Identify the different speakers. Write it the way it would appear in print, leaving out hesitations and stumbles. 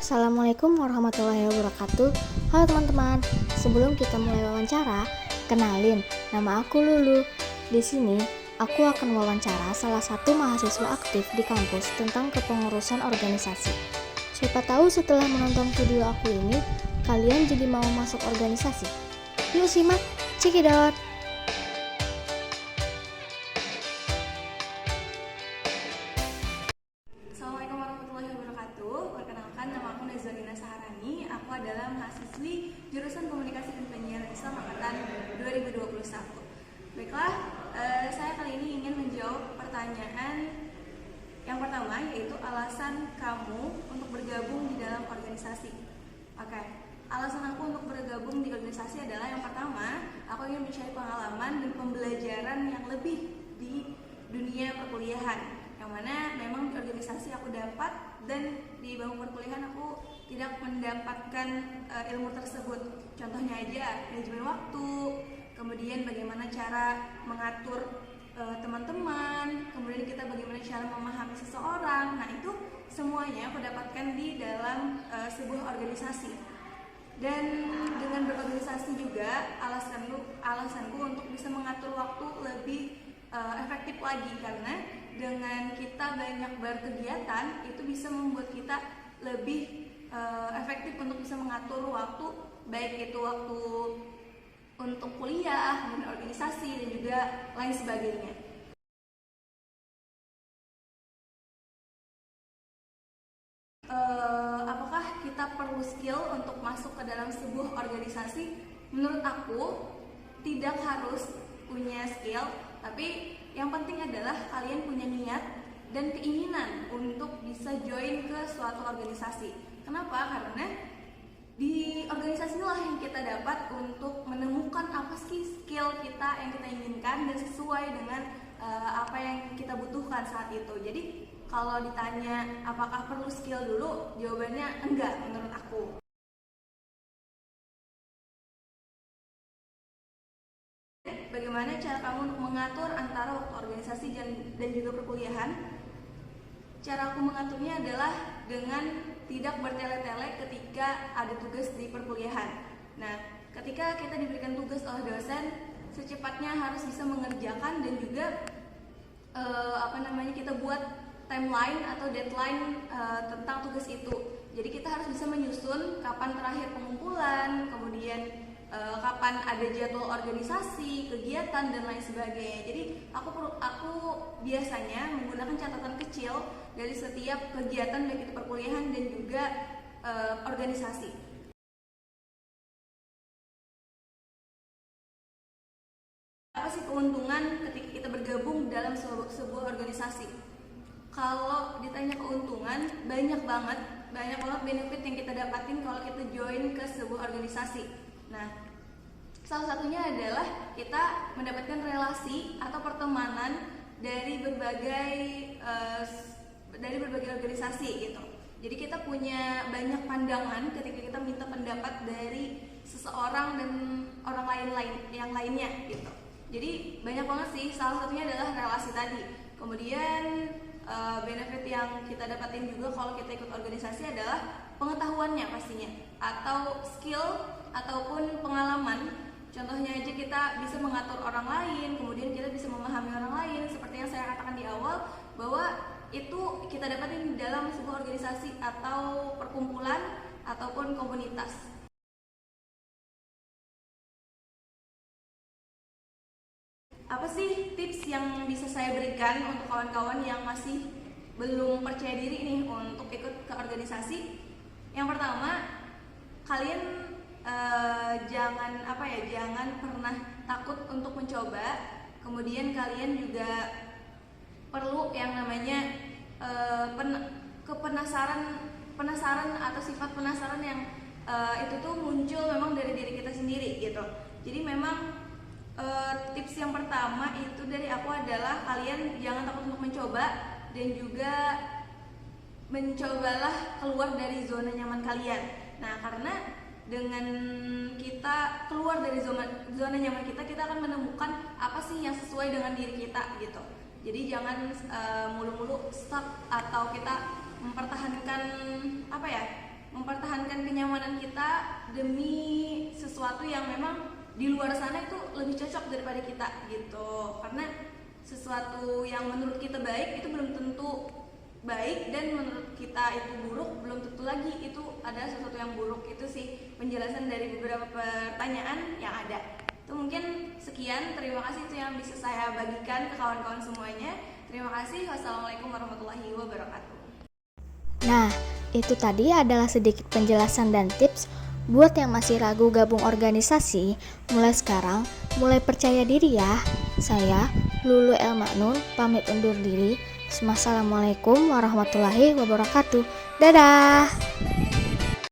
Speaker 1: Assalamualaikum warahmatullahi wabarakatuh. Halo teman-teman, sebelum kita mulai wawancara, kenalin, nama aku Lulu. Di sini, aku akan wawancara salah satu mahasiswa aktif di kampus tentang kepengurusan organisasi. Siapa tahu setelah menonton video aku ini, kalian jadi mau masuk organisasi. Yuk simak, cekidot!
Speaker 2: Assalamualaikum warahmatullahi wabarakatuh. Perkenalkan, nama aku Nazarina Saharani. Aku adalah mahasiswi jurusan Komunikasi dan Penyiaran Islam angkatan 2021. Baiklah, saya kali ini ingin menjawab pertanyaan yang pertama, yaitu alasan kamu untuk bergabung di dalam organisasi. Oke, alasan aku untuk bergabung di organisasi adalah yang pertama, aku ingin mencari pengalaman dan pembelajaran yang lebih di dunia perkuliahan, yang mana memang di organisasi aku dapat dan di bangku perkuliahan aku tidak mendapatkan ilmu tersebut. Contohnya aja manajemen waktu, kemudian bagaimana cara mengatur teman-teman, kemudian kita bagaimana cara memahami seseorang. Nah, itu semuanya aku dapatkan di dalam sebuah organisasi. Dan dengan berorganisasi juga alasanku untuk bisa mengatur waktu lebih efektif lagi, karena dengan kita banyak berkegiatan itu bisa membuat kita lebih efektif untuk bisa mengatur waktu, baik itu waktu untuk kuliah, kemudian organisasi, dan juga lain sebagainya. Apakah kita perlu skill untuk masuk ke dalam sebuah organisasi? Menurut aku tidak harus punya skill, tapi yang penting adalah kalian punya niat dan keinginan untuk bisa join ke suatu organisasi. Kenapa? Karena di organisasi inilah yang kita dapat untuk menemukan apa sih skill kita yang kita inginkan dan sesuai dengan apa yang kita butuhkan saat itu. Jadi kalau ditanya apakah perlu skill dulu, jawabannya enggak menurut aku. Bagaimana cara kamu untuk mengatur antara waktu organisasi dan juga perkuliahan? Cara aku mengaturnya adalah dengan tidak bertele-tele ketika ada tugas di perkuliahan. Nah, ketika kita diberikan tugas oleh dosen, secepatnya harus bisa mengerjakan dan juga kita buat timeline atau deadline tentang tugas itu. Jadi kita harus bisa menyusun kapan terakhir pengumpulan, kemudian kapan ada jadwal organisasi, kegiatan, dan lain sebagainya. Jadi aku biasanya menggunakan catatan kecil dari setiap kegiatan, baik itu perkuliahan dan juga organisasi. Apa sih keuntungan ketika kita bergabung dalam sebuah organisasi? Kalau ditanya keuntungan, banyak banget benefit yang kita dapatin kalau kita join ke sebuah organisasi. Nah, salah satunya adalah kita mendapatkan relasi atau pertemanan dari berbagai organisasi gitu. Jadi kita punya banyak pandangan ketika kita minta pendapat dari seseorang dan orang yang lainnya gitu. Jadi banyak banget sih, salah satunya adalah relasi tadi. Kemudian benefit yang kita dapatin juga kalau kita ikut organisasi adalah pengetahuannya pastinya, atau skill ataupun pengalaman. Contohnya aja kita bisa mengatur orang lain, kemudian kita bisa memahami orang lain, seperti yang saya katakan di awal, bahwa itu kita dapatin dalam sebuah organisasi atau perkumpulan ataupun komunitas. Apa sih tips yang bisa saya berikan untuk kawan-kawan yang masih belum percaya diri nih untuk ikut ke organisasi? Yang pertama, kalian jangan pernah takut untuk mencoba. Kemudian kalian juga perlu yang namanya penasaran atau sifat penasaran yang itu tuh muncul memang dari diri kita sendiri gitu. Jadi memang tips yang pertama itu dari aku adalah kalian jangan takut untuk mencoba, dan juga mencobalah keluar dari zona nyaman kalian. Nah, karena dengan kita keluar dari zona nyaman kita akan menemukan apa sih yang sesuai dengan diri kita gitu. Jadi jangan mulu-mulu stuck atau kita mempertahankan mempertahankan kenyamanan kita demi sesuatu yang memang di luar sana itu lebih cocok daripada kita gitu. Karena sesuatu yang menurut kita baik itu belum tentu baik, dan menurut kita itu buruk belum tentu lagi itu ada sesuatu yang buruk. Itu sih penjelasan dari beberapa pertanyaan yang ada. Itu mungkin sekian, terima kasih, itu yang bisa saya bagikan ke kawan-kawan semuanya. Terima kasih. Wassalamualaikum warahmatullahi wabarakatuh.
Speaker 1: Nah, itu tadi adalah sedikit penjelasan dan tips buat yang masih ragu gabung organisasi. Mulai sekarang, mulai percaya diri ya. Saya, Lulu El Maknun, pamit undur diri. Wassalamualaikum warahmatullahi wabarakatuh. Dadah.